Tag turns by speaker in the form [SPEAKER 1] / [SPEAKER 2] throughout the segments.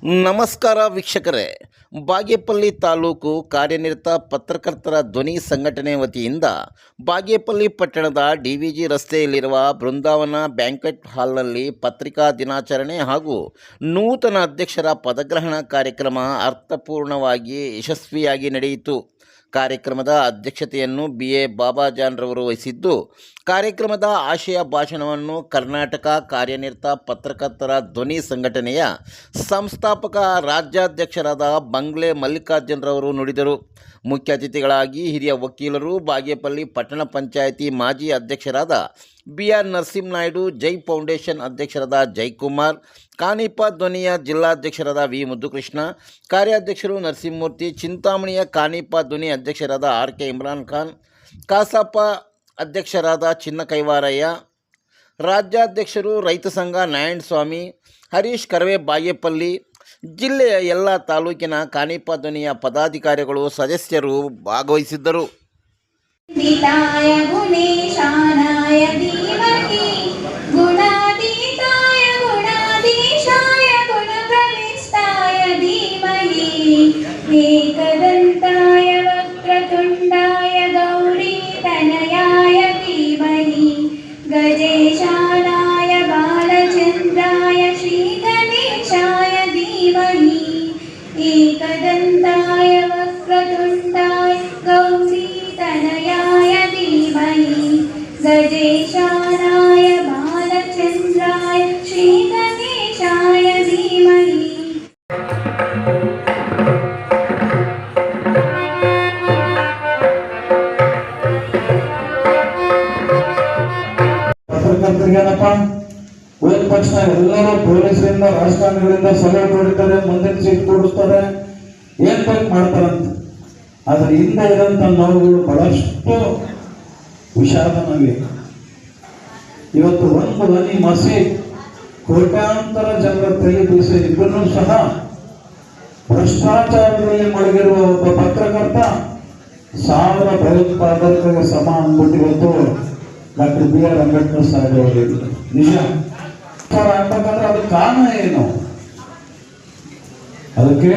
[SPEAKER 1] ನಮಸ್ಕಾರ ವೀಕ್ಷಕರೇ, ಬಾಗೇಪಲ್ಲಿ ತಾಲೂಕು ಕಾರ್ಯನಿರತ ಪತ್ರಕರ್ತರ ಧ್ವನಿ ಸಂಘಟನೆ ವತಿಯಿಂದ ಬಾಗೇಪಲ್ಲಿ ಪಟ್ಟಣದ ಡಿವಿಜಿ ರಸ್ತೆಯಲ್ಲಿರುವ ಬೃಂದಾವನ ಬ್ಯಾಂಕ್ವೆಟ್ ಹಾಲ್ನಲ್ಲಿ ಪತ್ರಿಕಾ ದಿನಾಚರಣೆ ಹಾಗೂ ನೂತನ ಅಧ್ಯಕ್ಷರ ಪದಗ್ರಹಣ ಕಾರ್ಯಕ್ರಮ ಅರ್ಥಪೂರ್ಣವಾಗಿ ಯಶಸ್ವಿಯಾಗಿ ನಡೆಯಿತು. ಕಾರ್ಯಕ್ರಮದ ಅಧ್ಯಕ್ಷತೆಯನ್ನು BA ಬಾಬಾಜಾನ್ ರವರು ವಹಿಸಿದ್ದು, ಕಾರ್ಯಕ್ರಮದ ಆಶಯ ಭಾಷಣವನ್ನು ಕರ್ನಾಟಕ ಕಾರ್ಯನಿರತ ಪತ್ರಕರ್ತರ ಧ್ವನಿ ಸಂಘಟನೆಯ ಸಂಸ್ಥಾಪಕ ರಾಜ್ಯಾಧ್ಯಕ್ಷರಾದ ಬಂಗ್ಲೆ ಮಲ್ಲಿಕಾರ್ಜುನ್ ರವರು ನುಡಿದರು. ಮುಖ್ಯ ಅತಿಥಿಗಳಾಗಿ ಹಿರಿಯ ವಕೀಲರು, ಬಾಗೇಪಲ್ಲಿ ಪಟ್ಟಣ ಪಂಚಾಯಿತಿ ಮಾಜಿ ಅಧ್ಯಕ್ಷರಾದ BR ನರಸಿಂಹನಾಯ್ಡು, ಜೈ ಫೌಂಡೇಶನ್ ಅಧ್ಯಕ್ಷರಾದ ಜಯಕುಮಾರ್, ಕಾನಿಪ ಧ್ವನಿಯ ಜಿಲ್ಲಾಧ್ಯಕ್ಷರಾದ V ಮುದ್ದುಕೃಷ್ಣ, ಕಾರ್ಯಾಧ್ಯಕ್ಷರು ನರಸಿಂಹಮೂರ್ತಿ, ಚಿಂತಾಮಣಿಯ ಕಾನಿಪ ಧ್ವನಿ ಅಧ್ಯಕ್ಷರಾದ RK ಇಮ್ರಾನ್ ಖಾನ್, ಕಾಸಪ್ಪ ಅಧ್ಯಕ್ಷರಾದ ಚಿನ್ನ ಕೈವಾರಯ್ಯ, ರಾಜ್ಯಾಧ್ಯಕ್ಷರು ರೈತ ಸಂಘ ನಾರಾಯಣಸ್ವಾಮಿ, ಹರೀಶ್ ಕರವೇ, ಬಾಗೇಪಲ್ಲಿ ಜಿಲ್ಲೆಯ ಎಲ್ಲ ತಾಲೂಕಿನ ಕಾನಿಪ ಧ್ವನಿಯ ಪದಾಧಿಕಾರಿಗಳು ಸದಸ್ಯರು ಭಾಗವಹಿಸಿದ್ದರು.
[SPEAKER 2] एकदन्ताय वक्रतुण्डाय गौरीतनयाय धीमहि गजेशानाय बालचन्द्राय श्रीगणेशाय धीमहि एकदन्ताय वक्रतुण्डाय गौरीतनयाय धीमहि गजेशानाय बालचन्द्राय श्रीगणेशाय धीमहि.
[SPEAKER 3] ಪತ್ರಕರ್ತರಿಗೇನಪ್ಪ ಹೋದ ತಕ್ಷಣ ಎಲ್ಲರೂ ಪೊಲೀಸರಿಂದ ರಾಜಕಾರಣಿಗಳಿಂದ ಸಲಹೆ ಹೊಡಿತಾರೆ, ಮುಂದಿನ ಸೀಟ್ ಕೂಡಿಸ್ತಾರೆ, ಏನ್ ಬೇಕು ಮಾಡ್ತಾರಂತ. ಆದ್ರೆ ಹಿಂದೆ ಇರೋಂಥ ನೋವುಗಳು ಬಹಳಷ್ಟು ವಿಷಾದ ನಮಗೆ. ಇವತ್ತು ಒಂದು ಹನಿ ಮಸಿ ಕೋಟ್ಯಾಂತರ ಜನರ ತಲೆ ಬೀಸಿ ಇಬ್ಬರೂ ಸಹ ಭ್ರಷ್ಟಾಚಾರದಲ್ಲಿ ಮುಳುಗಿರುವ ಒಬ್ಬ ಪತ್ರಕರ್ತ 1000 ಭಯೋತ್ಪಾದಕರಿಗೆ ಸಮ ಅಂದ್ಬಿಟ್ಟಿವತ್ತು ಡಾಕ್ಟರ್ BR ಅಂಬೇಡ್ಕರ್ ಸಾಹೇಬ್ ಅವರು. ನಿಜ ಅಂತಕ್ಕಂದ್ರೆ ಅದು ಕಾರಣ ಏನು? ಅದಕ್ಕೆ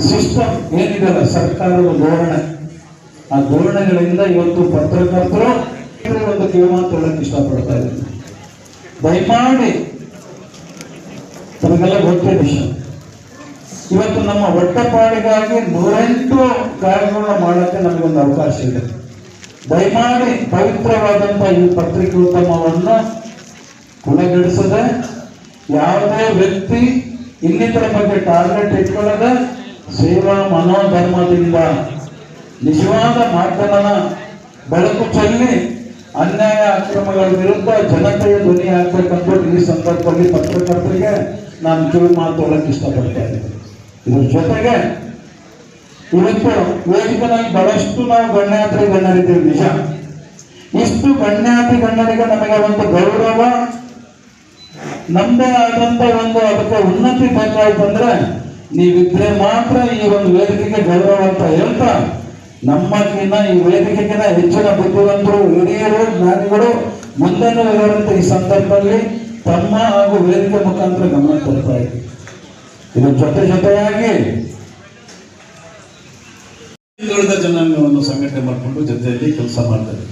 [SPEAKER 3] ಸಿಸ್ಟಮ್ ಏನಿದೆಯಲ್ಲ, ಸರ್ಕಾರದ ಧೋರಣೆ, ಆ ಧೋರಣೆಗಳಿಂದ ಇವತ್ತು ಪತ್ರಕರ್ತರು ಒಂದು ಕಿವಿಮಾತು ಹೇಳಕ್ಕೆ ಇಷ್ಟಪಡ್ತಾ ಇದ್ದೀನಿ. ದಯಮಾಡಿ ತಮಗೆಲ್ಲ ಗೊತ್ತಿದೆ ವಿಷಯ, ಇವತ್ತು ನಮ್ಮ ಹೊಟ್ಟೆಪಾಡಿಗಾಗಿ 108 ಕಾರ್ಯಗಳನ್ನ ಮಾಡಕ್ಕೆ ನಮಗೊಂದು ಅವಕಾಶ ಇದೆ. ದಯಮಾಡಿ ಪವಿತ್ರವಾದಂಥ ಈ ಪತ್ರಿಕೋದ್ಯಮವನ್ನು ಕೊನೆಗೆಡಿಸದೆ, ಯಾವುದೇ ವ್ಯಕ್ತಿ ಇನ್ನಿತರ ಬಗ್ಗೆ ಟಾರ್ಗೆಟ್ ಇಟ್ಕೊಳ್ಳದೆ, ಸೇವಾ ಮನೋಧರ್ಮದಿಂದ ನಿಜವಾದ ಮಾಧ್ಯಮನ ಬೆಳಕು ಚೆಲ್ಲಿ ಅನ್ಯಾಯ ಅಕ್ರಮಗಳ ವಿರುದ್ಧ ಜನತೆಯ ಧ್ವನಿ ಆಗ್ಬೇಕಂತ ಈ ಸಂದರ್ಭದಲ್ಲಿ ಪತ್ರಕರ್ತರಿಗೆ ನಾನು ಕಿವಿ ಮಾತು ಹೇಳಕ್ಕೆ ಇಷ್ಟಪಡ್ತಾ ಇದ್ದೀನಿ. ಇದ್ರ ಜೊತೆಗೆ ಇವತ್ತು ವೇದಿಕೆಯಲ್ಲಿ ಬಹಳಷ್ಟು ನಾವು ಗಣ್ಯಾತಿ ಗಣ್ಯರಿದ್ದೀವಿ. ನಿಜ, ಇಷ್ಟು ಗಣ್ಯಾತಿ ಗಣ್ಯರಿಗೆ ನಮಗೆ ಒಂದು ಗೌರವ, ನಮ್ಮದೇ ಆದಂತ ಒಂದು ಅದಕ್ಕೆ ಉನ್ನತಿ ಬೇಕಾಯ್ತಂದ್ರೆ ನೀವಿದ್ರೆ ಮಾತ್ರ ಈ ಒಂದು ವೇದಿಕೆಗೆ ಗೌರವ ಅಂತ ಹೇಳ್ತಾ, ನಮ್ಮಕ್ಕಿಂತ ಈ ವೇದಿಕೆಗಿನ ಹೆಚ್ಚಿನ ಬುದ್ಧಿವಂತರು, ಹಿರಿಯರು, ಜ್ಞಾನಿಗಳು ಮುಂದೆನೂ ಇರುವಂತ ಈ ಸಂದರ್ಭದಲ್ಲಿ ತಮ್ಮ ಹಾಗೂ ವೇದಿಕೆ ಮುಖಾಂತರ ಗಮನ ತರ್ತಾ ಇದೆ. ಇದ್ರ ಜೊತೆಯಾಗಿ
[SPEAKER 4] ಹಿಂದುಳಿದ ಜನಾಂಗವನ್ನು ಸಂಘಟನೆ ಮಾಡಿಕೊಂಡು ಜೊತೆಯಲ್ಲಿ ಕೆಲಸ ಮಾಡ್ತಾರೆ.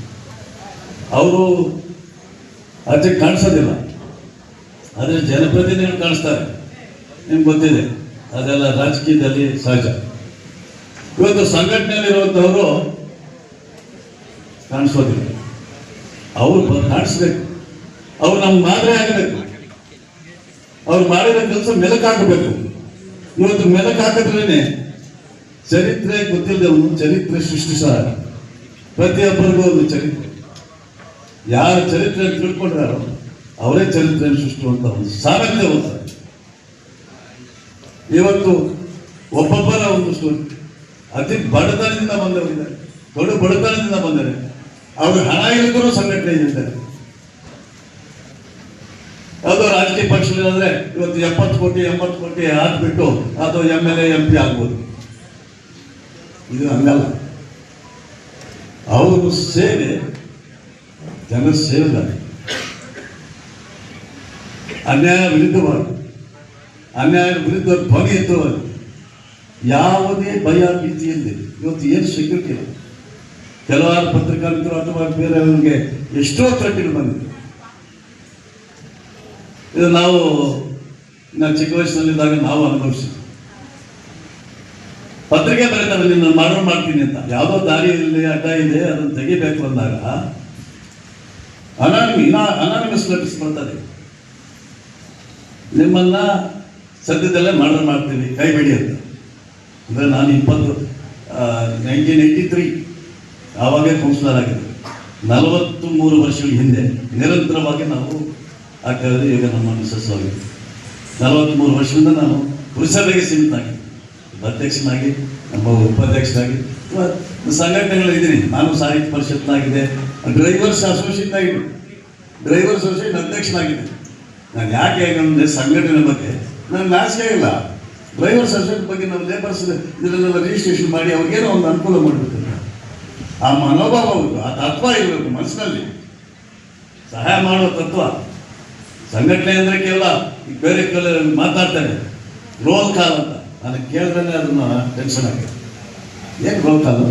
[SPEAKER 4] ಅವರು ಆಚೆ ಕಾಣಿಸೋದಿಲ್ಲ, ಆದರೆ ಜನಪ್ರತಿನಿಧಿಗಳು ಕಾಣಿಸ್ತಾರೆ. ನಿಮ್ಗೆ ಗೊತ್ತಿದೆ, ಅದೆಲ್ಲ ರಾಜಕೀಯದಲ್ಲಿ ಸಹಜ. ಇವತ್ತು ಸಂಘಟನೆಯಲ್ಲಿರುವಂಥವರು ಕಾಣಿಸೋದಿಲ್ಲ, ಅವ್ರು ಕಾಣಿಸ್ಬೇಕು, ಅವ್ರು ನಮ್ಗೆ ಮಾದರಿ ಆಗಬೇಕು, ಅವ್ರು ಮಾಡಿದ ಕೆಲಸ ಮೆಲುಕಾಕಬೇಕು. ಇವತ್ತು ಮೆಲುಕಾಕಿದ್ರೇನೆ ಚರಿತ್ರೆ ಗೊತ್ತಿಲ್ಲದವನು ಚರಿತ್ರೆ ಸೃಷ್ಟಿಸ. ಪ್ರತಿಯೊಬ್ಬರಿಗೂ ಒಂದು ಚರಿತ್ರೆ, ಯಾರ ಚರಿತ್ರೆ ತಿಳ್ಕೊಂಡ್ರಾರೋ ಅವರೇ ಚರಿತ್ರೆಯನ್ನು ಸೃಷ್ಟಿಸುವಂತ ಒಂದು ಸಾಮರ್ಥ್ಯ ಹೋಗ್ತಾರೆ. ಇವತ್ತು ಒಬ್ಬೊಬ್ಬರ ಒಂದು ಸ್ಟೋರಿ, ಅತಿ ಬಡತನದಿಂದ ಬಂದವರಿದ್ದಾರೆ, ದೊಡ್ಡ ಬಡತನದಿಂದ ಬಂದರೆ ಅವರು ಹಣ ಇಲ್ಲದರೂ ಸಂಘಟನೆ ಇದ್ದಾರೆ. ಯಾವುದೋ ರಾಜಕೀಯ ಪಕ್ಷಗಳಿದ್ರೆ ಇವತ್ತು 70 ಕೋಟಿ 80 ಕೋಟಿ ಹಾಕ್ಬಿಟ್ಟು ಅಥವಾ MLA MP ಆಗ್ಬೋದು. ಇದು ಹಂಗಲ್ಲ. ಅವರು ಸೇವೆ ಜನ ಸೇವೆ, ಅನ್ಯಾಯ ವಿರುದ್ಧವಾಗಿ ಅನ್ಯಾಯದ ವಿರುದ್ಧ ಧ್ವನಿ ಎತ್ತುವರು. ಯಾವುದೇ ಭಯ ಭೀತಿ ಇಲ್ಲದೆ ಇವತ್ತು ಏನು ಸೆಕ್ಯೂರಿಟಿ ಇಲ್ಲ. ಕೆಲವಾರು ಪತ್ರಕರ್ತರು ಅಥವಾ ಬೇರೆಯವರಿಗೆ ಎಷ್ಟೋ ಥ್ರೆಟ್ಗಳು ಬಂದಿದೆ. ಇದು ನಾವು ಚಿಕ್ಕ ವಯಸ್ಸಿನಲ್ಲಿದ್ದಾಗ ನಾವು ಅನುಭವಿಸಿದ್ವಿ. ಪತ್ರಿಕೆ ಬರೀತಾರೆ, ನಿನ್ನ ಮಾಡ್ತೀನಿ ಅಂತ. ಯಾವುದೋ ದಾರಿಯಲ್ಲಿ ಅಡ್ಡ ಇದೆ, ಅದನ್ನು ತೆಗಿಬೇಕು ಅಂದಾಗ ಅನಾನಿಮಸ್ ಲೆಟರ್ಸ್ ಬರ್ತದೆ. ನಿಮ್ಮನ್ನ ಸದ್ಯದಲ್ಲೇ ಮಾಡ್ತೀವಿ, ಕೈ ಬಿಡಿ ಅಂತ. ಅಂದರೆ ನಾನು 1983 ಆವಾಗೇ ಕೌನ್ಸಿಲರ್ ಆಗಿದೆ. 43 ವರ್ಷಗಳ ಹಿಂದೆ ನಿರಂತರವಾಗಿ ನಾವು ಆಗ್ತಾಯಿದ್ರೆ. ಈಗ ನಮ್ಮ ಮಿಸಸ್ ಆಗಿದೆ 43 ವರ್ಷದಿಂದ ನಾನು ಪುರಸಭೆಗೆ ಸೀಮಿತ ಆಗಿದೆ. ಅಧ್ಯಕ್ಷನಾಗಿ, ನಮ್ಮ ಉಪಾಧ್ಯಕ್ಷನಾಗಿ ಸಂಘಟನೆಗಳಿದ್ದೀನಿ. ನಾನು ಸಾಹಿತ್ಯ ಪರಿಷತ್ನಾಗಿದೆ, ಡ್ರೈವರ್ಸ್ ಅಸೋಸಿಯೇಟ್ ಆಗಿದೆ, ಡ್ರೈವರ್ಸ್ ಅಸೋಸಿಯೇಟ್ ಅಧ್ಯಕ್ಷನಾಗಿದೆ. ನಾನು ಯಾಕೆ ನಮ್ಮದೇ ಸಂಘಟನೆ ಬಗ್ಗೆ ನನಗೆ ನಾಚಿಕೆ ಇಲ್ಲ. ಡ್ರೈವರ್ಸ್ ಅಸೋಸಿಯೇಟ್ ಬಗ್ಗೆ ನಮ್ಮ ಲೇಬರ್ಸ್ ಇದನ್ನೆಲ್ಲ ರಿಜಿಸ್ಟ್ರೇಷನ್ ಮಾಡಿ ಅವ್ರಿಗೇನೋ ಒಂದು ಅನುಕೂಲ ಮಾಡಬೇಕು. ಆ ಮನೋಭಾವ ಉಂಟು, ಆ ತತ್ವ ಇರಬೇಕು ಮನಸ್ಸಿನಲ್ಲಿ, ಸಹಾಯ ಮಾಡುವ ತತ್ವ. ಸಂಘಟನೆ ಅಂದರೆ ಕೇವಲ ಬೇರೆ ಮಾತಾಡ್ತಾರೆ ರೋಲ್ ಕಾಲ್ ಅಂತ. ನನಗೆ ಕೇಳಿದ್ರೆ ಅದನ್ನು ಟೆನ್ಷನ್ ಆಗಿದೆ. ಏನು ರೋಲ್ ಕಾಲ್?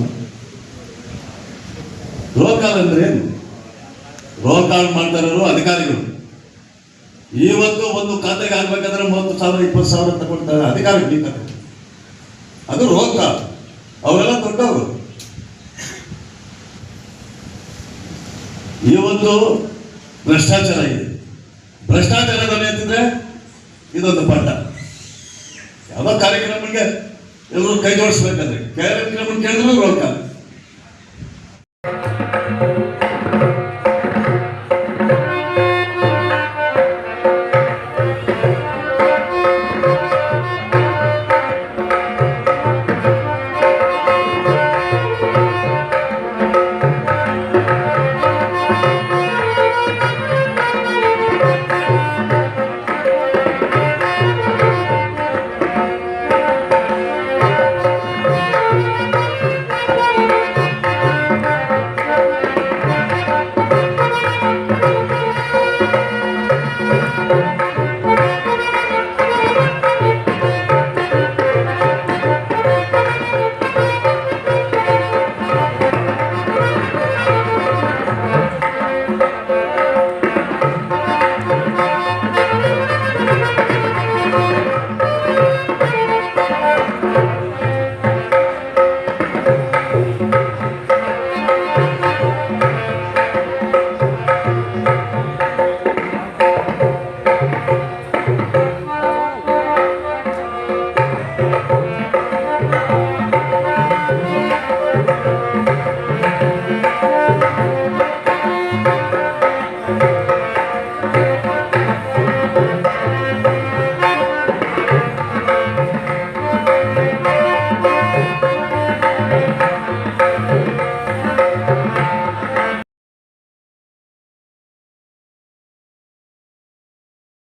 [SPEAKER 4] ರೋಲ್ ಕಾಲ್ ಅಂದರೆ ಏನು? ರೋಲ್ ಕಾಲ್ ಮಾಡ್ತಾ ಇರೋರು ಅಧಿಕಾರಿಗಳು. ಇವತ್ತು ಒಂದು ಖಾತೆಗೆ ಆಗ್ಬೇಕಾದ್ರೆ 30,000 20,000 ತಗೊಳ್ತಾರೆ ಅಧಿಕಾರಿಗಳು. ಈ ಖಾತೆ ಅದು ರೋಲ್ ಕಾಲ್. ಅವರೆಲ್ಲ ದೊಡ್ಡವರು. ಈ ಒಂದು ಭ್ರಷ್ಟಾಚಾರ ಇದೆ. ಭ್ರಷ್ಟಾಚಾರದಲ್ಲಿ ಎತ್ತಿದ್ರೆ ಇದೊಂದು ಪಾಠ. ಯಾವುದೋ ಕಾರ್ಯಕ್ರಮಕ್ಕೆ ಎಲ್ಲರೂ ಕೈ ಜೋಡಿಸ್ಬೇಕಾದ್ರೆ ಕಾರ್ಯಕ್ರಮ ಕೇಳಿದ್ರು ರೋಲ್ ಕಾಲ್.